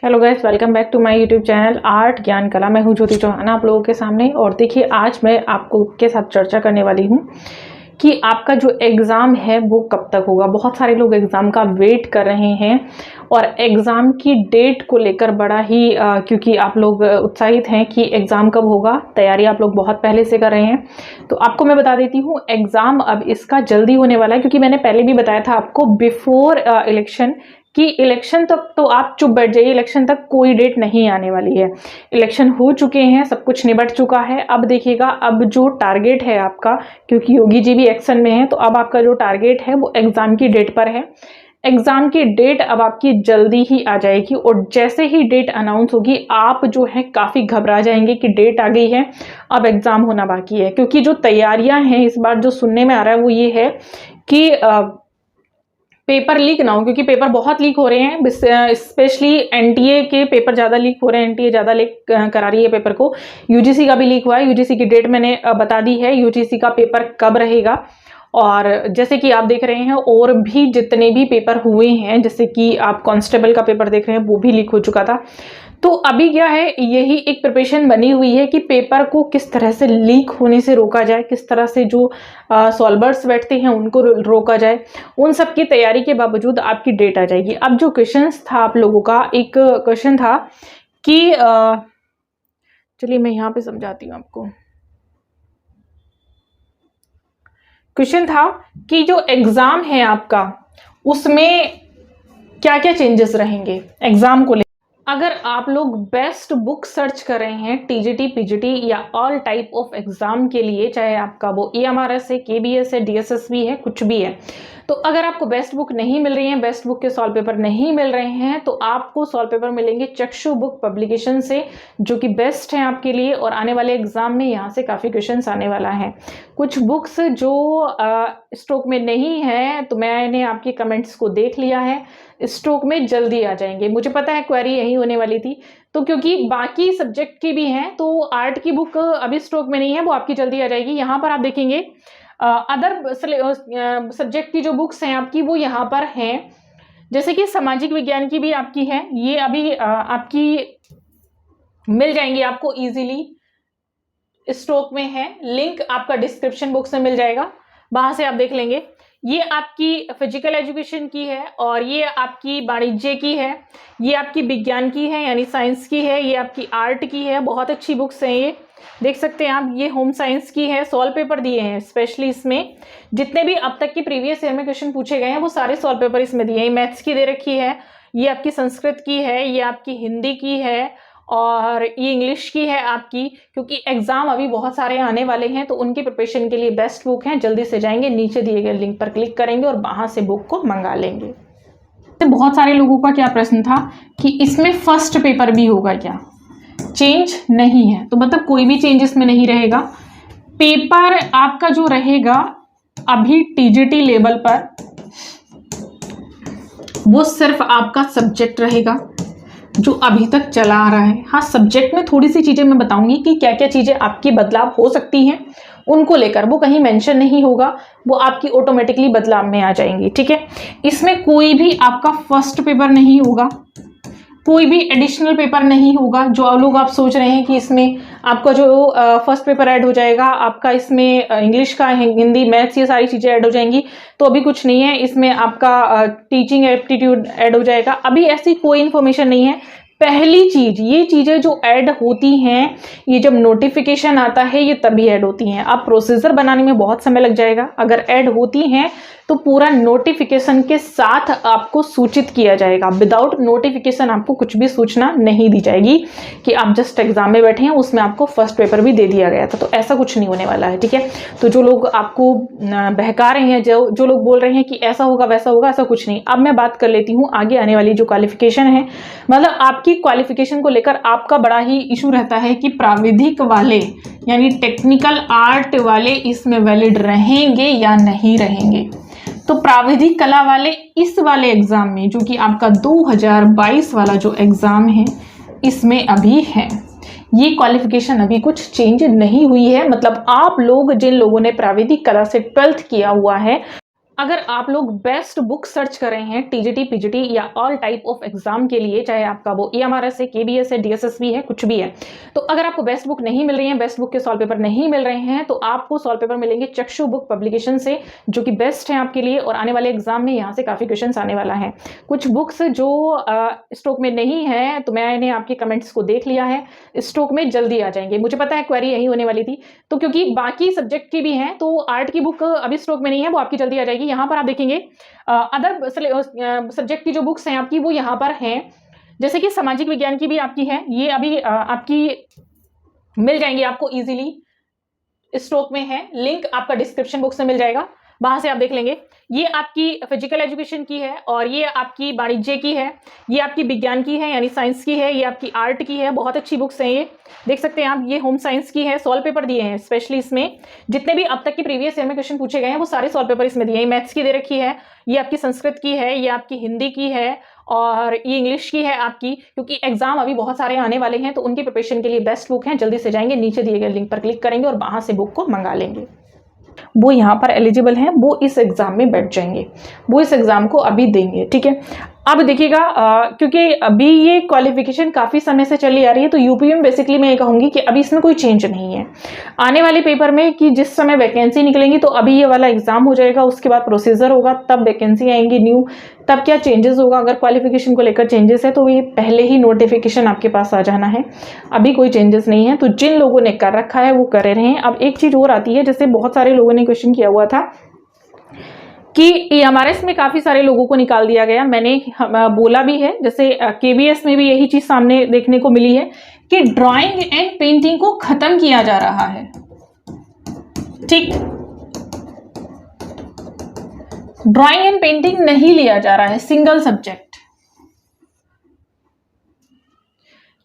Hello guys, welcome back to my YouTube channel art Gyan Kala. मैं हूं ज्योति चौहान आप लोगों के सामने। और देखिए, आज मैं आपको के साथ चर्चा करने वाली हूं कि आपका जो एग्ज़ाम है वो कब तक होगा। बहुत सारे लोग एग्ज़ाम का वेट कर रहे हैं और एग्ज़ाम की डेट को लेकर बड़ा ही क्योंकि आप लोग उत्साहित हैं कि एग्ज़ाम कब होगा। तैयारी आप लोग बहुत पहले से कर रहे हैं। तो आपको मैं बता देती हूँ, एग्ज़ाम अब इसका जल्दी होने वाला है, क्योंकि मैंने पहले भी बताया था आपको बिफोर इलेक्शन कि इलेक्शन तक तो आप चुप बैठ जाइए, इलेक्शन तक कोई डेट नहीं आने वाली है। इलेक्शन हो चुके हैं, सब कुछ निबट चुका है। अब देखिएगा, अब जो टारगेट है आपका, क्योंकि योगी जी भी एक्शन में है, तो अब आपका जो टारगेट है वो एग्जाम की डेट पर है। एग्जाम की डेट अब आपकी जल्दी ही आ जाएगी और जैसे ही डेट अनाउंस होगी आप जो है काफ़ी घबरा जाएंगे कि डेट आ गई है, अब एग्जाम होना बाकी है। क्योंकि जो तैयारियां हैं इस बार जो सुनने में आ रहा है वो ये है कि पेपर लीक ना हो, क्योंकि पेपर बहुत लीक हो रहे हैं। स्पेशली एनटीए के पेपर ज़्यादा लीक हो रहे हैं। एनटीए ज़्यादा लीक करा रही है पेपर को। यूजीसी का भी लीक हुआ है। यूजीसी की डेट मैंने बता दी है, यूजीसी का पेपर कब रहेगा। और जैसे कि आप देख रहे हैं, और भी जितने भी पेपर हुए हैं, जैसे कि आप कांस्टेबल का पेपर देख रहे हैं, वो भी लीक हो चुका था। तो अभी क्या है, यही एक प्रिपरेशन बनी हुई है कि पेपर को किस तरह से लीक होने से रोका जाए, किस तरह से जो सॉल्वर्स बैठते हैं उनको रोका जाए। उन सब की तैयारी के बावजूद आपकी डेट आ जाएगी। अब जो क्वेश्चंस था आप लोगों का, एक क्वेश्चन था कि चलिए मैं यहाँ पे समझाती हूँ आपको। क्वेश्चन था कि जो एग्जाम है आपका, उसमें क्या क्या चेंजेस रहेंगे एग्जाम को लेकर। अगर आप लोग बेस्ट बुक सर्च कर रहे हैं टीजीटी, पीजीटी या ऑल टाइप ऑफ एग्जाम के लिए, चाहे आपका वो ईएमआरएस है, केबीएस है, डीएसएसबी है, कुछ भी है, तो अगर आपको बेस्ट बुक नहीं मिल रही है, बेस्ट बुक के सॉल्व पेपर नहीं मिल रहे हैं, तो आपको सॉल्व पेपर मिलेंगे चक्षु बुक पब्लिकेशन से, जो कि बेस्ट है आपके लिए। और आने वाले एग्जाम में यहाँ से काफ़ी क्वेश्चंस आने वाला है। कुछ बुक्स जो स्टॉक में नहीं है, तो मैंने आपके कमेंट्स को देख लिया है, स्टॉक में जल्दी आ जाएंगे। मुझे पता है क्वेरी यही होने वाली थी, तो क्योंकि बाकी सब्जेक्ट की भी हैं, तो आर्ट की बुक अभी स्टॉक में नहीं है, वो आपकी जल्दी आ जाएगी। यहाँ पर आप देखेंगे अदर सब्जेक्ट की जो बुक्स हैं आपकी, वो यहाँ पर हैं। जैसे कि सामाजिक विज्ञान की भी आपकी है, ये अभी आपकी मिल जाएंगी आपको इजीली, स्टॉक में है। लिंक आपका डिस्क्रिप्शन बॉक्स में मिल जाएगा, वहां से आप देख लेंगे। ये आपकी फिजिकल एजुकेशन की है, और ये आपकी वाणिज्य की है, ये आपकी विज्ञान की है यानी साइंस की है, ये आपकी आर्ट की है। बहुत अच्छी बुक्स हैं, ये देख सकते हैं आप। ये होम साइंस की है, सॉल्व पेपर दिए हैं स्पेशली इसमें। जितने भी अब तक के प्रीवियस ईयर में क्वेश्चन पूछे गए हैं वो सारे सॉल्व पेपर इसमें दिए हैं। मैथ्स की दे रखी है, ये आपकी संस्कृत की है, ये आपकी हिंदी की है, और ये इंग्लिश की है आपकी। क्योंकि एग्जाम अभी बहुत सारे आने वाले हैं, तो उनकी प्रिपरेशन के लिए बेस्ट बुक है। जल्दी से जाएंगे, नीचे दिए गए लिंक पर क्लिक करेंगे और वहां से बुक को मंगा लेंगे। बहुत सारे लोगों का क्या प्रश्न था कि इसमें फर्स्ट पेपर भी होगा क्या। चेंज नहीं है, तो मतलब कोई भी चेंज इसमें नहीं रहेगा। पेपर आपका जो रहेगा अभी टीजीटी लेवल पर, वो सिर्फ आपका सब्जेक्ट रहेगा जो अभी तक चला आ रहा है। हाँ, सब्जेक्ट में थोड़ी सी चीजें मैं बताऊंगी कि क्या क्या चीजें आपकी बदलाव हो सकती हैं, उनको लेकर वो कहीं मेंशन नहीं होगा, वो आपकी ऑटोमेटिकली बदलाव में आ जाएंगी। ठीक है, इसमें कोई भी आपका फर्स्ट पेपर नहीं होगा, कोई भी एडिशनल पेपर नहीं होगा। जो लोग आप सोच रहे हैं कि इसमें आपका जो फर्स्ट पेपर ऐड हो जाएगा, आपका इसमें इंग्लिश का, हिंदी, मैथ्स, ये सारी चीज़ें ऐड हो जाएंगी, तो अभी कुछ नहीं है। इसमें आपका टीचिंग एप्टीट्यूड ऐड हो जाएगा, अभी ऐसी कोई इन्फॉर्मेशन नहीं है। पहली चीज, ये चीज़ें जो ऐड होती हैं, ये जब नोटिफिकेशन आता है ये तभी ऐड होती हैं। अब प्रोसीजर बनाने में बहुत समय लग जाएगा। अगर ऐड होती हैं तो पूरा नोटिफिकेशन के साथ आपको सूचित किया जाएगा। विदाउट नोटिफिकेशन आपको कुछ भी सूचना नहीं दी जाएगी कि आप जस्ट एग्जाम में बैठे हैं, उसमें आपको फर्स्ट पेपर भी दे दिया गया था। तो ऐसा कुछ नहीं होने वाला है। ठीक है, तो जो लोग आपको बहका रहे हैं, जो लोग बोल रहे हैं कि ऐसा होगा वैसा होगा, ऐसा कुछ नहीं। अब मैं बात कर लेती हूँ आगे आने वाली जो क्वालिफिकेशन है। मतलब आपकी क्वालिफिकेशन को लेकर आपका बड़ा ही इशू रहता है कि प्राविधिक वाले यानी टेक्निकल आर्ट वाले इसमें वैलिड रहेंगे या नहीं रहेंगे। तो प्राविधिक कला वाले इस वाले एग्जाम में, जो कि आपका 2022 वाला जो एग्जाम है, इसमें अभी है। ये क्वालिफिकेशन अभी कुछ चेंज नहीं हुई है। मतलब आप लोग, जिन लोगों ने प्राविधिक कला से 12th किया हुआ है, अगर आप लोग बेस्ट बुक सर्च कर रहे हैं टीजीटी पीजीटी या ऑल टाइप ऑफ एग्जाम के लिए, चाहे आपका वो ईएमआरएस है, केबीएस है, डीएसएसबी है, कुछ भी है, तो अगर आपको बेस्ट बुक नहीं मिल रही है, बेस्ट बुक के सॉल्व पेपर नहीं मिल रहे हैं, तो आपको सॉल्व पेपर मिलेंगे चक्षु बुक पब्लिकेशन से, जो कि बेस्ट है आपके लिए। और आने वाले एग्जाम में यहाँ से काफी क्वेश्चन आने वाला है। कुछ बुक्स जो स्टॉक में नहीं है, तो मैंने आपके कमेंट्स को देख लिया है, स्टॉक में जल्दी आ जाएंगे। मुझे पता है क्वेरी यही होने वाली थी, तो क्योंकि बाकी सब्जेक्ट की भी हैं, तो आर्ट की बुक अभी स्टॉक में नहीं है, वो आपकी जल्दी आ जाएगी। यहाँ पर आप देखेंगे अदर सब्जेक्ट की जो बुक्स हैं आपकी, वो यहाँ पर हैं। जैसे कि सामाजिक विज्ञान की भी आपकी है, ये अभी आपकी मिल जाएंगी आपको इजीली, स्टॉक में है। लिंक आपका डिस्क्रिप्शन बॉक्स में मिल जाएगा, वहां से आप देख लेंगे। ये आपकी फिजिकल एजुकेशन की है, और ये आपकी वाणिज्य की है, ये आपकी विज्ञान की है यानी साइंस की है, ये आपकी आर्ट की है। बहुत अच्छी बुक्स हैं, ये देख सकते हैं आप। ये होम साइंस की है, सॉल्व पेपर दिए हैं स्पेशली इसमें। जितने भी अब तक की प्रीवियस ईयर में क्वेश्चन पूछे गए हैं, वो सारे सॉल्व पेपर इसमें दिए हैं। मैथ्स की दे रखी है, ये आपकी संस्कृत की है, ये आपकी हिंदी की है, और ये इंग्लिश की है आपकी। क्योंकि एग्जाम अभी बहुत सारे आने वाले हैं, तो उनकी प्रिपरेशन के लिए बेस्ट बुक है। जल्दी से जाएंगे, नीचे दिए गए लिंक पर क्लिक करेंगे और वहां से बुक को मंगा लेंगे। वो यहाँ पर एलिजिबल हैं, वो इस एग्जाम में बैठ जाएंगे, वो इस एग्जाम को अभी देंगे। ठीक है, अब देखिएगा, क्योंकि अभी ये क्वालिफिकेशन काफ़ी समय से चली आ रही है, तो यूपी में बेसिकली मैं ये कहूँगी कि अभी इसमें कोई चेंज नहीं है। आने वाले पेपर में कि जिस समय वैकेंसी निकलेंगी, तो अभी ये वाला एग्जाम हो जाएगा, उसके बाद प्रोसीजर होगा, तब वैकेंसी आएंगी न्यू, तब क्या चेंजेस होगा। अगर क्वालिफिकेशन को लेकर चेंजेस है, तो ये पहले ही नोटिफिकेशन आपके पास आ जाना है। अभी कोई चेंजेस नहीं है, तो जिन लोगों ने कर रखा है वो करे रहे हैं। अब एक चीज़ और आती है, जैसे बहुत सारे लोगों ने क्वेश्चन किया हुआ था कि ईएमआरएस में काफी सारे लोगों को निकाल दिया गया। मैंने बोला भी है, जैसे केबीएस में भी यही चीज सामने देखने को मिली है कि ड्राइंग एंड पेंटिंग को खत्म किया जा रहा है। ठीक, ड्राइंग एंड पेंटिंग नहीं लिया जा रहा है, सिंगल सब्जेक्ट।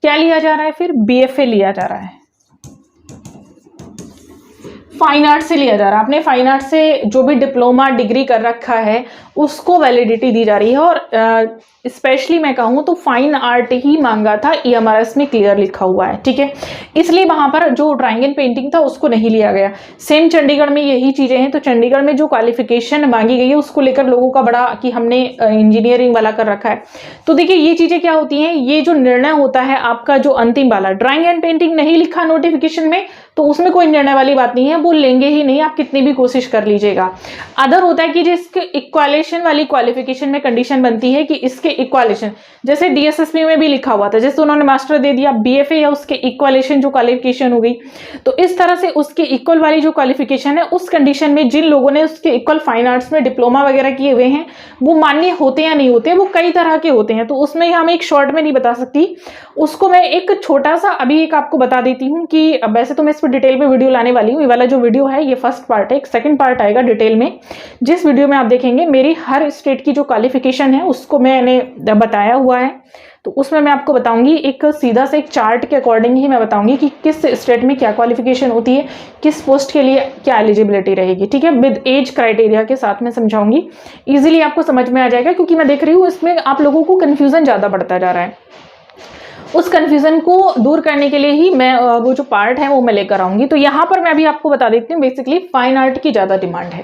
क्या लिया जा रहा है फिर? बीएफए लिया जा रहा है, फाइन आर्ट से लिया जा रहा है। आपने फाइन आर्ट से जो भी डिप्लोमा डिग्री कर रखा है, उसको वैलिडिटी दी जा रही है। और स्पेशली मैं कहूँ तो फाइन आर्ट ही मांगा था, ईएमआरएस में क्लियर लिखा हुआ है। ठीक है, इसलिए वहां पर जो ड्राइंग एंड पेंटिंग था उसको नहीं लिया गया। सेम चंडीगढ़ में यही चीजें हैं, तो चंडीगढ़ में जो क्वालिफिकेशन मांगी गई है, उसको लेकर लोगों का बड़ा कि हमने इंजीनियरिंग वाला कर रखा है। तो देखिए, ये चीजें क्या होती हैं, ये जो निर्णय होता है आपका जो अंतिम वाला, ड्राइंग एंड पेंटिंग नहीं लिखा नोटिफिकेशन में, तो उसमें कोई निर्णय वाली बात नहीं है, वो लेंगे ही नहीं, आप कितनी भी कोशिश कर लीजिएगा। अदर होता है कि जिसके इक्वालेशन वाली क्वालिफिकेशन में कंडीशन बनती है कि इसके इक्वालेशन, जैसे डीएसएसबी में भी लिखा हुआ था, जैसे उन्होंने मास्टर दे दिया, बीएफए या उसके इक्वालेशन जो क्वालिफिकेशन हो गई, तो इस तरह से उसके इक्वल वाली जो क्वालिफिकेशन है, उस कंडीशन में जिन लोगों ने उसके इक्वल फाइन आर्ट्स में डिप्लोमा वगैरह किए हुए हैं, वो मान्य होते या नहीं होते, वो कई तरह के होते हैं। तो उसमें हम एक शॉर्ट में नहीं बता सकती, उसको मैं एक छोटा सा अभी एक आपको बता देती हूँ कि वैसे तो मैं इस पर डिटेल में वीडियो लाने वाली हूँ। ये वाला जो वीडियो है, ये फर्स्ट पार्ट है, एक सेकंड पार्ट आएगा डिटेल में, जिस वीडियो में आप देखेंगे मेरी हर स्टेट की जो क्वालिफिकेशन है उसको मैंने बताया हुआ है। तो उसमें मैं आपको बताऊंगी, एक सीधा से एक चार्ट के अकॉर्डिंग ही मैं बताऊंगी कि किस स्टेट में क्या क्वालिफिकेशन होती है, किस पोस्ट के लिए क्या एलिजिबिलिटी रहेगी। ठीक है, विद एज क्राइटेरिया के साथ मैं समझाऊंगी, इजीली आपको समझ में आ जाएगा। क्योंकि मैं देख रही हूँ इसमें आप लोगों को कन्फ्यूजन ज़्यादा बढ़ता जा रहा है, उस कन्फ्यूजन को दूर करने के लिए ही मैं वो जो पार्ट है वो मैं लेकर आऊंगी। तो यहाँ पर मैं अभी आपको बता देती हूँ, बेसिकली फाइन आर्ट की ज़्यादा डिमांड है।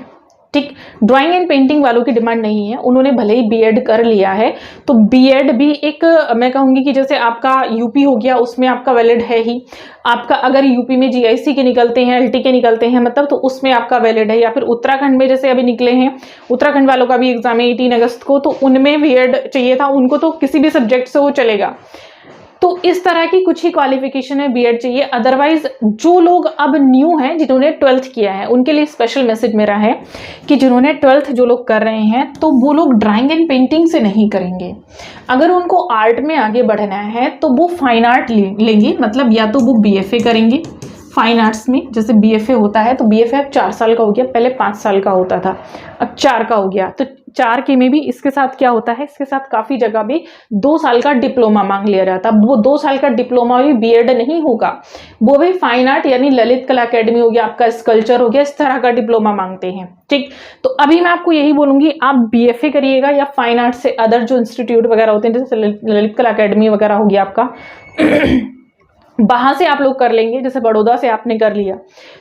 ठीक, ड्राइंग एंड पेंटिंग वालों की डिमांड नहीं है, उन्होंने भले ही बीएड कर लिया है, तो बीएड भी एक मैं कहूँगी कि जैसे आपका यूपी हो गया, उसमें आपका वैलिड है ही। आपका अगर यूपी में जीआईसी के निकलते हैं, एलटी के निकलते हैं, मतलब तो उसमें आपका वैलिड है। या फिर उत्तराखंड में जैसे अभी निकले हैं, उत्तराखंड वालों का भी एग्जाम है 18 अगस्त को, तो उनमें बीएड चाहिए था, उनको तो किसी भी सब्जेक्ट से वो चलेगा। तो इस तरह की कुछ ही क्वालिफिकेशन में बीएड चाहिए। अदरवाइज जो लोग अब न्यू हैं, जिन्होंने 12th किया है, उनके लिए स्पेशल मैसेज मेरा है कि जिन्होंने 12th जो लोग कर रहे हैं, तो वो लोग ड्राइंग एंड पेंटिंग से नहीं करेंगे। अगर उनको आर्ट में आगे बढ़ना है तो वो फाइन आर्ट लेंगे, मतलब या तो वो बीएफए करेंगे फाइन आर्ट्स में। जैसे बीएफए होता है, तो बीएफए अब 4 साल का हो गया, पहले 5 साल का होता था, अब 4 का हो गया। तो 4 के में भी इसके साथ क्या होता है, इसके साथ काफी जगह भी 2 साल का डिप्लोमा मांग लिया जाता। वो 2 साल का डिप्लोमा भी बीएड नहीं होगा, वो भी फाइन आर्ट यानी ललित कला अकेडमी हो गया, आपका स्कल्पचर हो गया, इस तरह का डिप्लोमा मांगते हैं। ठीक, तो अभी मैं आपको यही बोलूंगी, आप बीएफए करिएगा या फाइन आर्ट से अदर जो इंस्टीट्यूट वगैरह होते हैं, जैसे ललित कला अकेडमी वगैरह हो गया आपका वहां से आप लोग कर लेंगे, जैसे बड़ौदा से आपने कर लिया,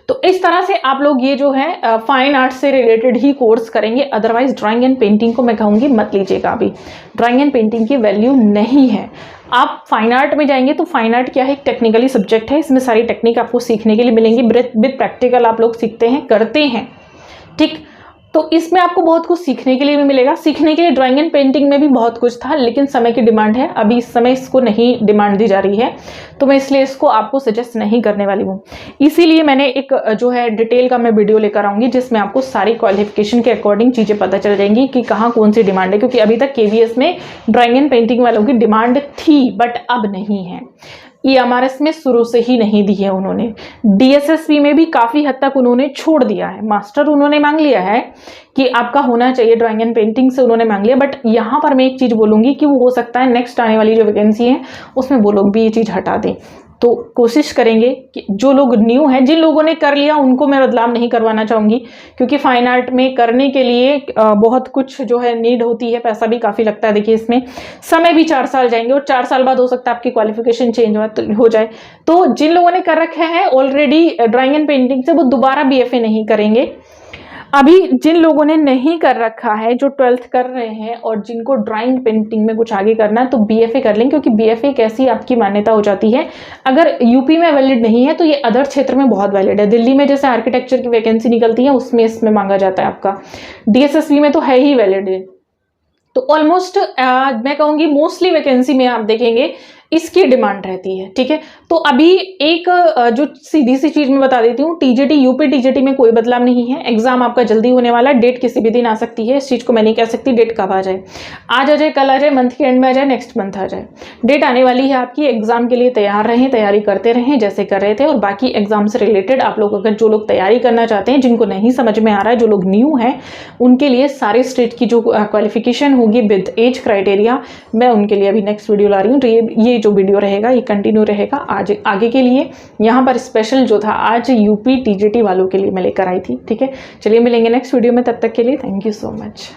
तो इस तरह से आप लोग ये जो है फाइन आर्ट से रिलेटेड ही कोर्स करेंगे। अदरवाइज ड्राइंग एंड पेंटिंग को मैं कहूँगी मत लीजिएगा। अभी ड्राइंग एंड पेंटिंग की वैल्यू नहीं है। आप फाइन आर्ट में जाएंगे तो फाइन आर्ट क्या है, एक टेक्निकली सब्जेक्ट है, इसमें सारी टेक्निक आपको सीखने के लिए मिलेंगी, विद प्रैक्टिकल आप लोग सीखते हैं, करते हैं, ठीक। तो इसमें आपको बहुत कुछ सीखने के लिए भी मिलेगा। सीखने के लिए ड्राइंग एंड पेंटिंग में भी बहुत कुछ था, लेकिन समय की डिमांड है, अभी इस समय इसको नहीं डिमांड दी जा रही है, तो मैं इसलिए इसको आपको सजेस्ट नहीं करने वाली हूँ। इसीलिए मैंने एक जो है डिटेल का मैं वीडियो लेकर आऊँगी, जिसमें आपको सारी क्वालिफिकेशन के अकॉर्डिंग चीज़ें पता चल जाएंगी कि कहाँ कौन सी डिमांड है, क्योंकि अभी तक KVS में ड्राइंग एंड पेंटिंग वालों की डिमांड थी, बट अब नहीं है। EMRS में शुरू से ही नहीं दी है उन्होंने। DSSP में भी काफ़ी हद तक उन्होंने छोड़ दिया है। मास्टर उन्होंने मांग लिया है कि आपका होना चाहिए ड्राइंग एंड पेंटिंग से, उन्होंने मांग लिया, बट यहाँ पर मैं एक चीज़ बोलूँगी कि वो हो सकता है नेक्स्ट आने वाली जो वैकेंसी है उसमें वो लोग भी ये चीज़ हटा दें। तो कोशिश करेंगे कि जो लोग न्यू हैं, जिन लोगों ने कर लिया उनको मैं बदलाव नहीं करवाना चाहूँगी, क्योंकि फाइन आर्ट में करने के लिए बहुत कुछ जो है नीड होती है, पैसा भी काफ़ी लगता है। देखिए इसमें समय भी 4 साल जाएंगे, और 4 साल बाद हो सकता है आपकी क्वालिफिकेशन चेंज हो जाए। तो जिन लोगों ने कर रखे हैं ऑलरेडी ड्राइंग एंड पेंटिंग से, वो दोबारा BFA नहीं करेंगे। अभी जिन लोगों ने नहीं कर रखा है, जो 12th कर रहे हैं और जिनको ड्राइंग पेंटिंग में कुछ आगे करना है, तो BFA कर लें, क्योंकि BFA एक ऐसी आपकी मान्यता हो जाती है, अगर यूपी में वैलिड नहीं है तो ये अदर क्षेत्र में बहुत वैलिड है। दिल्ली में जैसे आर्किटेक्चर की वैकेंसी निकलती है, उसमें इसमें मांगा जाता है आपका, DSSP में तो है ही वैलिड है। तो ऑलमोस्ट मैं कहूँगी मोस्टली वैकेंसी में आप देखेंगे इसकी डिमांड रहती है, ठीक है। तो अभी एक जो सीधी सी चीज मैं बता देती हूँ, TJT यूपी TJT में कोई बदलाव नहीं है। एग्जाम आपका जल्दी होने वाला है, डेट किसी भी दिन आ सकती है, इस चीज को मैं नहीं कह सकती डेट कब आ जाए, आज आ जाए, कल आ जाए, मंथ के एंड में आ जाए, नेक्स्ट मंथ आ जाए, डेट आने वाली है आपकी। एग्जाम के लिए तैयार रहें, तैयारी करते रहें जैसे कर रहे थे। और बाकी एग्जाम से रिलेटेड आप लोग अगर जो लोग तैयारी करना चाहते हैं, जिनको नहीं समझ में आ रहा है, जो लोग न्यू हैं, उनके लिए सारे स्टेट की जो क्वालिफिकेशन होगी विद एज क्राइटेरिया, मैं उनके लिए अभी नेक्स्ट वीडियो ला रही हूँ। तो ये जो वीडियो रहेगा ये कंटिन्यू रहेगा आज आगे के लिए। यहाँ पर स्पेशल जो था आज यूपी TJT वालों के लिए मैं लेकर आई थी, ठीक है। चलिए मिलेंगे नेक्स्ट वीडियो में, तब तक के लिए थैंक यू सो मच।